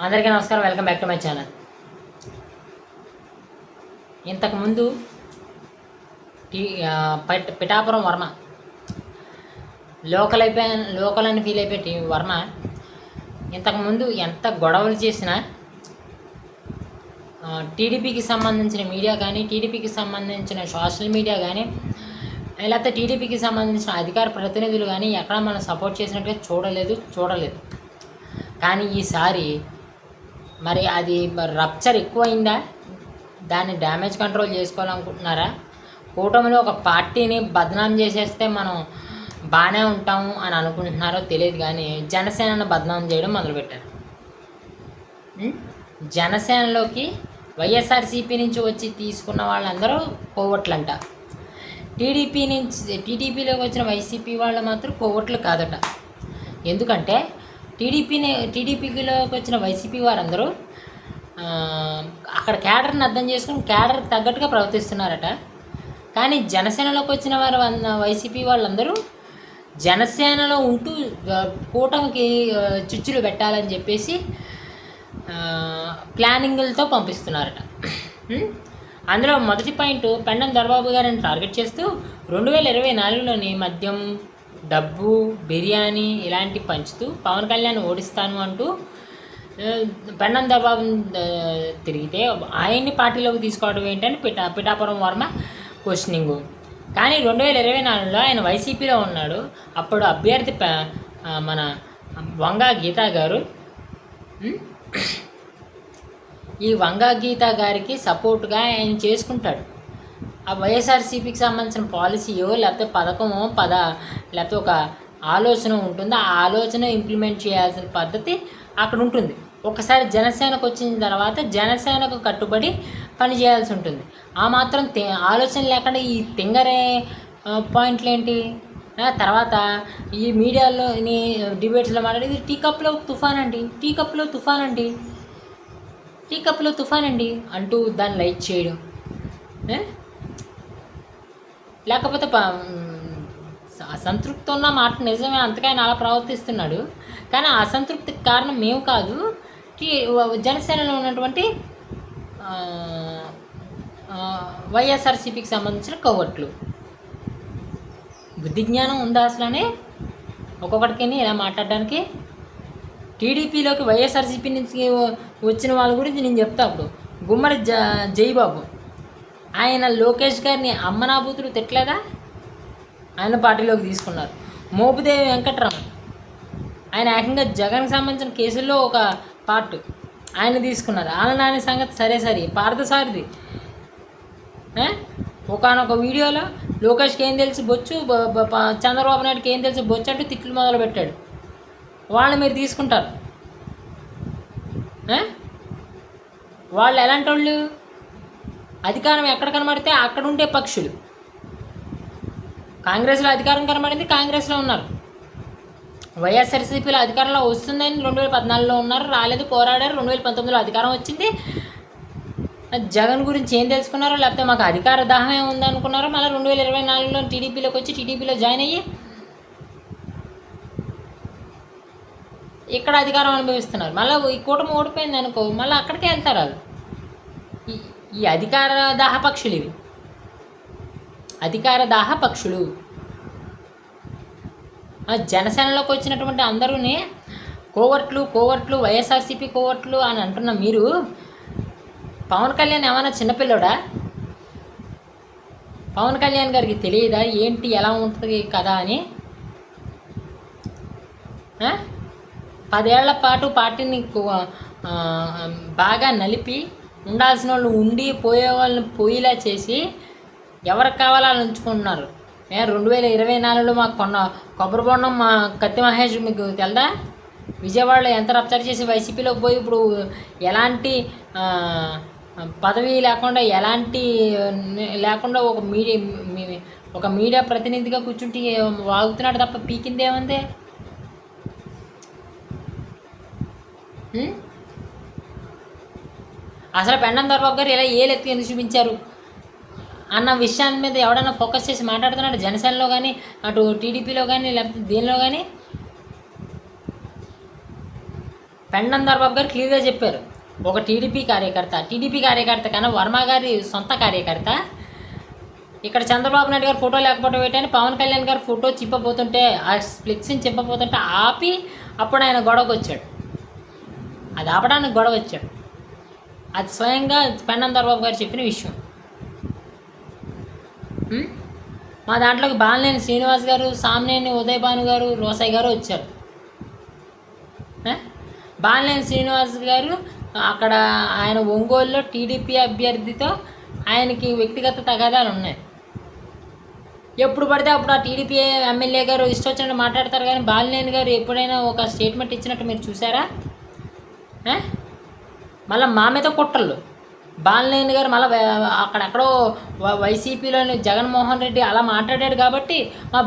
అందరికీ నమస్కారం. Welcome back to my channel. ఇంతకుముందు పిఠాపురం వర్మ లోకల్ అని ఫీల్ అయిపోయి వర్మ ఇంతకుముందు ఎంత గొడవలు చేసినా టీడీపీకి సంబంధించిన మీడియా కానీ, టీడీపీకి సంబంధించిన సోషల్ మీడియా కానీ, లేకపోతే టీడీపీకి సంబంధించిన అధికార ప్రతినిధులు కానీ ఎక్కడ మనం సపోర్ట్ చేసినట్టుగా చూడలేదు. కానీ ఈసారి మరి అది రప్చర్ ఎక్కువైందా? దాన్ని డ్యామేజ్ కంట్రోల్ చేసుకోవాలనుకుంటున్నారా? కూటమిలో ఒక పార్టీని బదనాం చేసేస్తే మనం బాగానే ఉంటాము అని అనుకుంటున్నారో తెలియదు, కానీ జనసేనను బదనాం చేయడం మొదలుపెట్టారు. జనసేనలోకి వైఎస్ఆర్సీపీ నుంచి వచ్చి తీసుకున్న వాళ్ళందరూ కోవట్లంట. టీడీపీలోకి వచ్చిన వైసీపీ వాళ్ళు మాత్రం కోవట్లు కాదట. ఎందుకంటే టీడీపీలోకి వచ్చిన వైసీపీ వారందరూ అక్కడ క్యాడర్ని అర్థం చేసుకుని క్యాడర్ తగ్గట్టుగా ప్రవర్తిస్తున్నారట. కానీ జనసేనలోకి వచ్చిన వారు వైసీపీ వాళ్ళందరూ జనసేనలో ఉంటూ కూటమికి చిచ్చులు పెట్టాలని చెప్పేసి ప్లానింగులతో పంపిస్తున్నారట. అందులో మొదటి పాయింట్, పెండం దొరబాబు గారిని టార్గెట్ చేస్తూ 2024లోని మద్యం, డబ్బు, బిర్యానీ ఇలాంటి పంచుతూ పవన్ కళ్యాణ్ ఓడిస్తాను అంటూ పెండం దొరబాబు తిరిగితే ఆయన్ని పార్టీలోకి తీసుకోవడం ఏంటని పిఠాపురం వర్మ క్వశ్చనింగు. కానీ 2024లో ఆయన వైసీపీలో ఉన్నాడు. అప్పుడు అభ్యర్థి మన వంగా గీతా గారు, ఈ వంగా గీతా గారికి సపోర్ట్గా ఆయన చేసుకుంటాడు. ఆ వైఎస్ఆర్సీపీకి సంబంధించిన పాలసీయో లేకపోతే పథకమో లేకపోతే ఒక ఆలోచన ఉంటుంది. ఆ ఆలోచన ఇంప్లిమెంట్ చేయాల్సిన పద్ధతి అక్కడ ఉంటుంది. ఒకసారి జనసేనకు వచ్చిన తర్వాత జనసేనకు కట్టుబడి పని చేయాల్సి ఉంటుంది. ఆ మాత్రం ఆలోచన లేకుండా ఈ తింగరే పాయింట్లు ఏంటి? తర్వాత ఈ మీడియాలో డిబేట్స్లో మాట్లాడేది టీ కప్లో తుఫాన్ అండి అంటూ దాన్ని లైక్ చేయడం, లేకపోతే అసంతృప్తి ఉన్న మాట నిజమే, అంతగా ఆయన అలా ప్రవర్తిస్తున్నాడు. కానీ ఆ అసంతృప్తికి కారణం మేము కాదు, జనసేనలో ఉన్నటువంటి వైఎస్ఆర్సీపీకి సంబంధించిన కవర్ట్లు. బుద్ధి జ్ఞానం ఉందా అసలనే ఒక్కొక్కడికి ఇలా మాట్లాడడానికి? టీడీపీలోకి వైఎస్ఆర్సీపీ నుంచి వచ్చిన వాళ్ళ గురించి నేను చెప్తా. అప్పుడు గుమ్మడి జైబాబు ఆయన లోకేష్ గారిని అమ్మనాబూతులు తిట్టలేదా? ఆయన పార్టీలోకి తీసుకున్నారు. మోపుదేవి వెంకట్రమణ ఆయన ఏకంగా జగన్కి సంబంధించిన కేసుల్లో ఒక పార్ట్ ఆయన తీసుకున్నారు. నాని సంగతి సరే పార్థసారథి ఒకనొక వీడియోలో లోకేష్కి ఏం తెలిసి బొచ్చు, చంద్రబాబు నాయుడుకి ఏం తెలిసి బొచ్చు అంటూ తిట్లు మొదలు పెట్టాడు. వాళ్ళు మీరు తీసుకుంటారు. వాళ్ళు ఎలాంటి వాళ్ళు? అధికారం ఎక్కడ కనబడితే అక్కడ ఉండే పక్షులు. కాంగ్రెస్లో అధికారం కనబడింది, కాంగ్రెస్లో ఉన్నారు. వైఎస్ఆర్సీపీలో అధికారంలో వస్తుందని 2014లో ఉన్నారు, రాలేదు, పోరాడారు. 2019లో అధికారం వచ్చింది. జగన్ గురించి ఏం తెలుసుకున్నారో, లేకపోతే మాకు అధికార దాహమే ఉందనుకున్నారో, మళ్ళీ 2024లో టీడీపీలోకి వచ్చి టీడీపీలో జాయిన్ అయ్యి ఇక్కడ అధికారం అనుభవిస్తున్నారు. మళ్ళీ ఈ కూటమి ఓడిపోయింది అనుకో, మళ్ళీ అక్కడికే వెళ్తారు వాళ్ళు. ఈ అధికార దాహ పక్షులు ఇవి, అధికార దాహ పక్షులు. జనసేనలోకి వచ్చినటువంటి అందరూనే కోవర్ట్లు వైఎస్ఆర్సీపీ కోవర్ట్లు అని అంటున్న మీరు, పవన్ కళ్యాణ్ ఏమైనా చిన్నపిల్లడా? పవన్ కళ్యాణ్ గారికి తెలియదా ఏంటి ఎలా ఉంటుంది కదా అని? 10 ఏళ్ల పాటు పార్టీని బాగా నలిపి ఉండాల్సిన వాళ్ళు ఉండి పోయే వాళ్ళని పోయేలా చేసి ఎవరికి కావాలో వాళ్ళు ఉంచుకుంటున్నారు. 2024లో మాకు కొబ్బరి బొండం మా కత్తి మహేష్ మీకు తెలదా? విజయవాడలో ఎంత రప్చర్ చేసి వైసీపీలోకి పోయి ఇప్పుడు ఎలాంటి పదవి లేకుండా ఒక మీడియా ప్రతినిధిగా కూర్చుంటే వాగుతున్నాడు తప్ప పీకిందేముంది? అసలు పెండం దొరబాబు గారు ఇలా ఏలెత్తి ఎందుకు చూపించారు అన్న విషయాన్ని మీద ఎవడన్నా ఫోకస్ చేసి మాట్లాడుతున్నాడు జనసేనలో కానీ, అటు టీడీపీలో కానీ, లేకపోతే దేనిలో కానీ? పెండం దర్బాబు గారు క్లియర్గా చెప్పారు. ఒక టీడీపీ కార్యకర్త కన్నా వర్మ గారి సొంత కార్యకర్త ఇక్కడ చంద్రబాబు నాయుడు గారు ఫోటో లేకపోవడం ఏంటని పవన్ కళ్యాణ్ గారు ఫోటో చిప్పపోతుంటే, ఆ ఫ్లెక్సీని చిప్పపోతుంటే ఆపి అప్పుడు ఆయన గొడవకు వచ్చాడు. అది ఆపడానికి గొడవ వచ్చాడు. అది స్వయంగా పెండం దర్బాబు గారు చెప్పిన విషయం. మా దాంట్లోకి బాలినేని శ్రీనివాస్ గారు, సామినేని ఉదయ్ భాను గారు, రోసయ్య గారు వచ్చారు. బాలినేని శ్రీనివాస్ గారు అక్కడ ఆయన ఒంగోలులో టీడీపీ అభ్యర్థితో ఆయనకి వ్యక్తిగత తగాదాలు ఉన్నాయి. ఎప్పుడు పడితే అప్పుడు ఆ టీడీపీ ఎమ్మెల్యే గారు ఇష్టం వచ్చినట్టు మాట్లాడతారు. కానీ బాలినేని గారు ఎప్పుడైనా ఒక స్టేట్మెంట్ ఇచ్చినట్టు మీరు చూసారా? మళ్ళీ మా మీద కుట్రలు. బాలినేని గారు మళ్ళీ అక్కడెక్కడో వైసీపీలోని జగన్మోహన్ రెడ్డి అలా మాట్లాడాడు కాబట్టి మా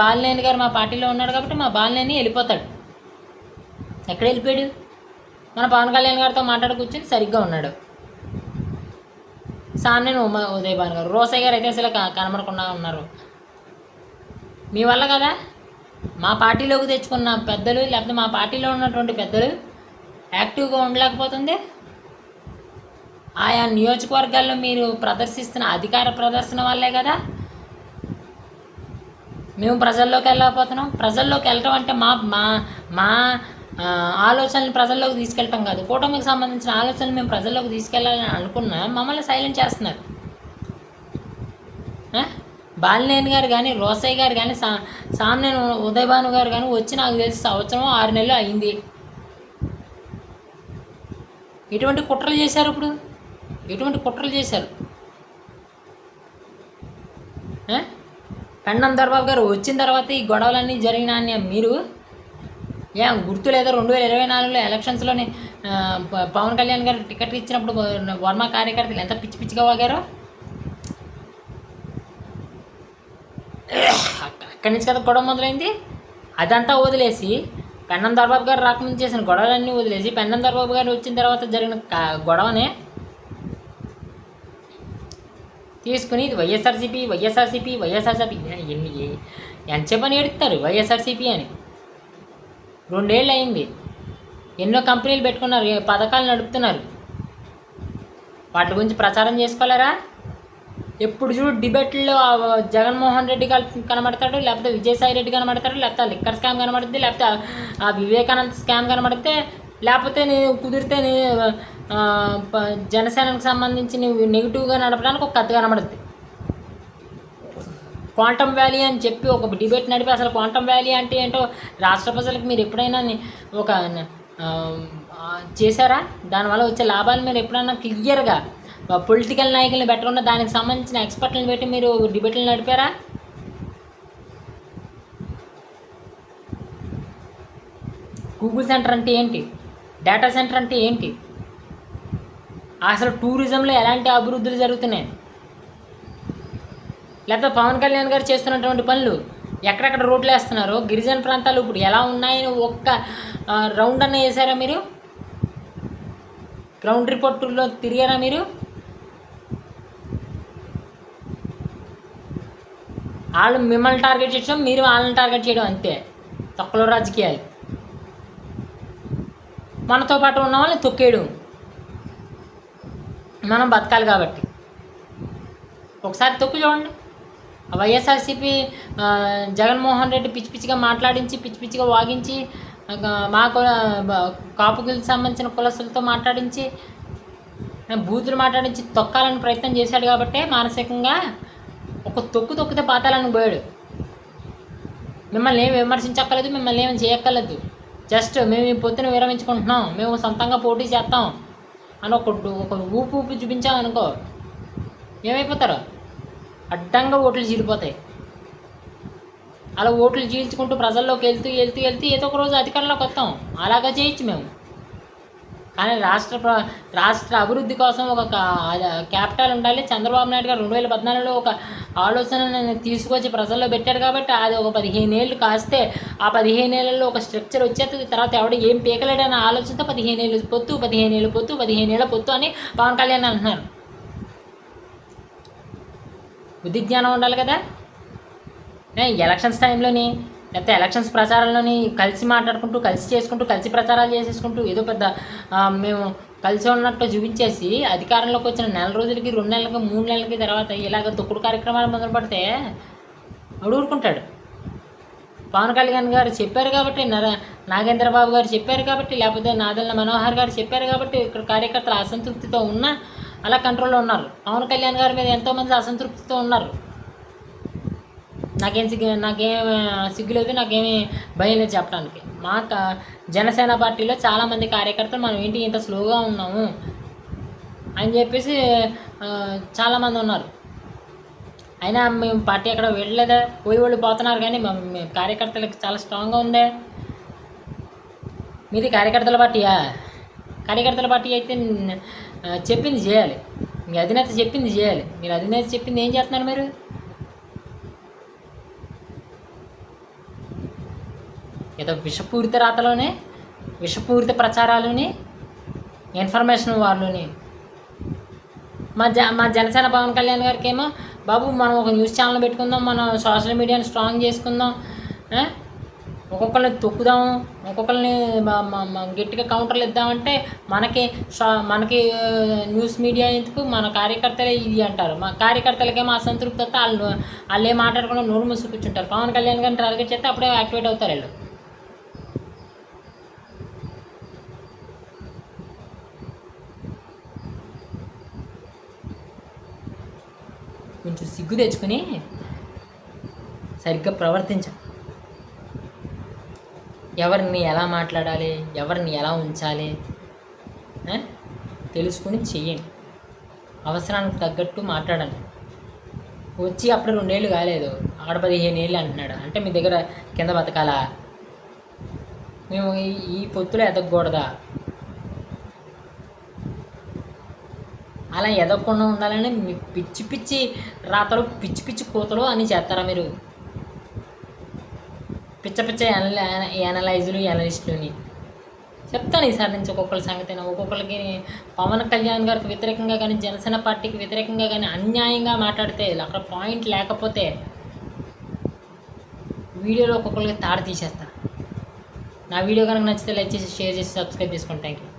బాలినేని గారు మా పార్టీలో ఉన్నాడు కాబట్టి మా బాలినేని వెళ్ళిపోతాడు. ఎక్కడ వెళ్ళిపోయాడు? మన పవన్ కళ్యాణ్ గారితో మాట్లాడి కూర్చొని సరిగ్గా ఉన్నాడు. సామినేని ఉదయ్ భాను గారు, రోసయ్య గారు అయితే అసలు కనబడకుండా ఉన్నారు. మీ వల్ల కదా మా పార్టీలోకి తెచ్చుకున్న పెద్దలు, లేకపోతే మా పార్టీలో ఉన్నటువంటి పెద్దలు యాక్టివ్గా ఉండలేకపోతుంది. ఆయా నియోజకవర్గాల్లో మీరు ప్రదర్శిస్తున్న అధికార ప్రదర్శన వల్లే కదా మేము ప్రజల్లోకి వెళ్ళకపోతున్నాం. ప్రజల్లోకి వెళ్ళటం అంటే మా మా మా ఆలోచనలు ప్రజల్లోకి తీసుకెళ్ళటం కాదు. కూటమికి సంబంధించిన ఆలోచనలు మేము ప్రజల్లోకి తీసుకెళ్ళాలని అనుకున్నా మమ్మల్ని సైలెంట్ చేస్తున్నారు. బాలినేని గారు కానీ, రోసయ్య గారు కానీ, సామినేని ఉదయ్ భాను గారు కానీ వచ్చి నాకు తెలిసి సంవత్సరం 6 నెలలు అయింది. ఎటువంటి కుట్రలు చేశారు? ఇప్పుడు ఎటువంటి కుట్రలు చేశారు? పెండం దర్బాబు గారు వచ్చిన తర్వాత ఈ గొడవలన్నీ జరిగినా మీరు ఏం గుర్తు లేదా? 2024లో ఎలక్షన్స్లోని పవన్ కళ్యాణ్ గారు టికెట్ ఇచ్చినప్పుడు వర్మ కార్యకర్తలు ఎంత పిచ్చి పిచ్చిగా వాగారో. అక్కడి నుంచి కదా గొడవ మొదలైంది. అదంతా వదిలేసి పెండం దర్బాబు గారు రాకముందు చేసిన గొడవలన్నీ వదిలేసి పెండం దర్బాబు గారు వచ్చిన తర్వాత జరిగిన గొడవనే తీసుకుని ఇది వైఎస్ఆర్సీపీ ఎంతసేపని ఏడుస్తారు వైఎస్ఆర్సీపీ అని. 2 ఏళ్ళు అయింది. ఎన్నో కంపెనీలు పెట్టుకున్నారు, పథకాలు నడుపుతున్నారు. వాటి గురించి ప్రచారం చేసుకోలేరా? ఎప్పుడు చూడు డిబేట్లో జగన్మోహన్ రెడ్డి కనబడతాడు, లేకపోతే విజయసాయి రెడ్డి కనబడతాడు, లేకపోతే లిక్కర్ స్కామ్ కనబడుతుంది, లేకపోతే ఆ వివేకానంద స్కామ్ కనబడితే, లేకపోతే నేను కుదిరితే జనసేనకు సంబంధించి నువ్వు నెగిటివ్గా నడపడానికి ఒక కథ కనబడుతుంది. క్వాంటమ్ వ్యాలీ అని చెప్పి ఒక డిబేట్ నడిపి అసలు క్వాంటమ్ వ్యాలీ అంటే ఏంటో రాష్ట్ర ప్రజలకు మీరు ఎప్పుడైనా ఒక చేశారా? దానివల్ల వచ్చే లాభాలు మీరు ఎప్పుడైనా క్లియర్గా పొలిటికల్ నాయకుల్ని పెట్టకుండా దానికి సంబంధించిన ఎక్స్పర్ట్లను పెట్టి మీరు డిబేట్లు నడిపారా? గూగుల్ సెంటర్ అంటే ఏంటి? డేటా సెంటర్ అంటే ఏంటి? అసలు టూరిజంలో ఎలాంటి అభివృద్ధులు జరుగుతున్నాయి? లేకపోతే పవన్ కళ్యాణ్ గారు చేస్తున్నటువంటి పనులు ఎక్కడెక్కడ రోడ్లు వేస్తున్నారు, గిరిజన ప్రాంతాలు ఇప్పుడు ఎలా ఉన్నాయని ఒక్క రౌండ్ అన్న వేసారా మీరు? గ్రౌండ్ రిపోర్టుల్లో తిరిగారా మీరు? వాళ్ళు మిమ్మల్ని టార్గెట్ చేయడం, మీరు వాళ్ళని టార్గెట్ చేయడం, అంతే. తక్కువ రాజకీయాలు. మనతో పాటు ఉన్న వాళ్ళని తొక్కేయడం. మనం బతకాలి కాబట్టి ఒకసారి తొక్కు చూడండి. వైఎస్ఆర్సీపీ జగన్మోహన్ రెడ్డి పిచ్చి పిచ్చిగా మాట్లాడించి, పిచ్చి పిచ్చిగా వాగించి, మా కాపుకి సంబంధించిన కులస్తులతో మాట్లాడించి, బూతులు మాట్లాడించి తొక్కాలని ప్రయత్నం చేశాడు కాబట్టి మానసికంగా ఒక తొక్కితే పాతాలని పోయాడు. మిమ్మల్ని ఏమి విమర్శించక్కర్లేదు, మిమ్మల్ని ఏమి చేయక్కర్లేదు. జస్ట్ మేము ఈ పొద్దున విరమించుకుంటున్నాం, మేము సొంతంగా పోటీ చేస్తాం అని ఒక ఊపు చూపించామనుకో ఏమైపోతారో అడ్డంగా ఓట్లు చీలిపోతాయి. అలా ఓట్లు చీల్చుకుంటూ ప్రజల్లోకి వెళ్తూ ఏదో ఒక రోజు అధికారంలోకి వస్తాం. అలాగా చేయొచ్చు మేము. కానీ రాష్ట్ర అభివృద్ధి కోసం ఒక క్యాపిటల్ ఉండాలి. చంద్రబాబు నాయుడు గారు 2014లో ఒక ఆలోచనను తీసుకొచ్చి ప్రజల్లో పెట్టాడు కాబట్టి అది ఒక 15 ఏళ్ళు కాస్తే ఆ 15 ఏళ్ళలో ఒక స్ట్రక్చర్ వచ్చేస్తుంది. తర్వాత ఎవడు ఏం పీకలేడన్న ఆలోచనతో 15 ఏళ్ళ పొత్తు అని పవన్ కళ్యాణ్ అంటున్నారు. బుద్ధి జ్ఞానం ఉండాలి కదా. ఎలక్షన్స్ టైంలోని లేకపోతే ఎలక్షన్స్ ప్రచారంలోని కలిసి మాట్లాడుకుంటూ, కలిసి చేసుకుంటూ, కలిసి ప్రచారాలు చేసేసుకుంటూ ఏదో పెద్ద మేము కలిసి ఉన్నట్టు చూపించేసి అధికారంలోకి వచ్చిన నెల రోజులకి, 2 నెలలకి, 3 నెలలకి తర్వాత ఇలాగ తొక్కుడు కార్యక్రమాలు మొదలు పెడితే ఊరుకుంటాడు. పవన్ కళ్యాణ్ గారు చెప్పారు కాబట్టి, నాగేంద్రబాబు గారు చెప్పారు కాబట్టి, లేకపోతే నాదెళ్ల మనోహర్ గారు చెప్పారు కాబట్టి ఇక్కడ కార్యకర్తలు అసంతృప్తితో ఉన్నా అలా కంట్రోల్లో ఉన్నారు. పవన్ కళ్యాణ్ గారి మీద ఎంతోమంది అసంతృప్తితో ఉన్నారు. నాకేం సిగ్గు లేదు, నాకేమీ భయం లేదు చెప్పడానికి. మా జనసేన పార్టీలో చాలామంది కార్యకర్తలు మనం ఏంటి ఇంత స్లోగా ఉన్నాము అని చెప్పేసి చాలామంది ఉన్నారు. అయినా మేము పార్టీ ఎక్కడ వెళ్ళలేదా, పోయి వాళ్ళు పోతున్నారు, కానీ కార్యకర్తలకు చాలా స్ట్రాంగ్గా ఉందే. మీది కార్యకర్తల పార్టీయా? కార్యకర్తల పార్టీ అయితే చెప్పింది చేయాలి. మీ అధినేత చెప్పింది చేయాలి. మీరు అధినేత చెప్పింది ఏం చేస్తున్నారు? మీరు ఏదో విషపూరిత రాతలోనే, విషపూరిత ప్రచారాలని, ఇన్ఫర్మేషన్ వారిలోని మా జనసేన పవన్ కళ్యాణ్ గారికి ఏమో, బాబు మనం ఒక న్యూస్ ఛానల్ పెట్టుకుందాం, మనం సోషల్ మీడియాని స్ట్రాంగ్ చేసుకుందాం, ఒక్కొక్కరిని తొక్కుదాం, ఒక్కొక్కరిని గట్టిగా కౌంటర్లు ఇద్దామంటే మనకి న్యూస్ మీడియా ఎందుకు, మన కార్యకర్తలే ఇది అంటారు. మా కార్యకర్తలకేమో అసంతృప్తి వస్తే వాళ్ళు ఏం మాట్లాడకుండా నోరు మూసి కూర్చుంటారు. పవన్ కళ్యాణ్ గారిని టార్గెట్ చేస్తే అప్పుడే యాక్టివేట్ అవుతారు వీళ్ళు. కొంచెం సిగ్గు తెచ్చుకొని సరిగ్గా ప్రవర్తించాలి. ఎవరిని ఎలా మాట్లాడాలి, ఎవరిని ఎలా ఉంచాలి తెలుసుకుని చెయ్యండి. అవసరానికి తగ్గట్టు మాట్లాడండి. వచ్చి అప్పుడు 2 ఏళ్ళు కాలేదు, అక్కడ 15 ఏళ్ళు అంటున్నాడు అంటే మీ దగ్గర కింద బతకాలా? మేము ఈ పొత్తులో ఎదగకూడదా? అలా ఎదగకుండా ఉండాలని మీ పిచ్చి పిచ్చి రాతలు, పిచ్చి పిచ్చి కూతలు అని చేస్తారా మీరు? పిచ్చ పిచ్చ ఎనలైజులు, ఎనలిస్టులని చెప్తాను ఈసారి నుంచి ఒక్కొక్కరి సంగతి. ఒక్కొక్కరికి పవన్ కళ్యాణ్ గారికి వ్యతిరేకంగా కానీ, జనసేన పార్టీకి వ్యతిరేకంగా కానీ అన్యాయంగా మాట్లాడితే, అక్కడ పాయింట్ లేకపోతే వీడియోలో ఒక్కొక్కరికి తాడు తీసేస్తా. నా వీడియో కనుక నచ్చితే లైక్ చేసి, షేర్ చేసి, సబ్స్క్రైబ్ చేసుకోండి. Thank you.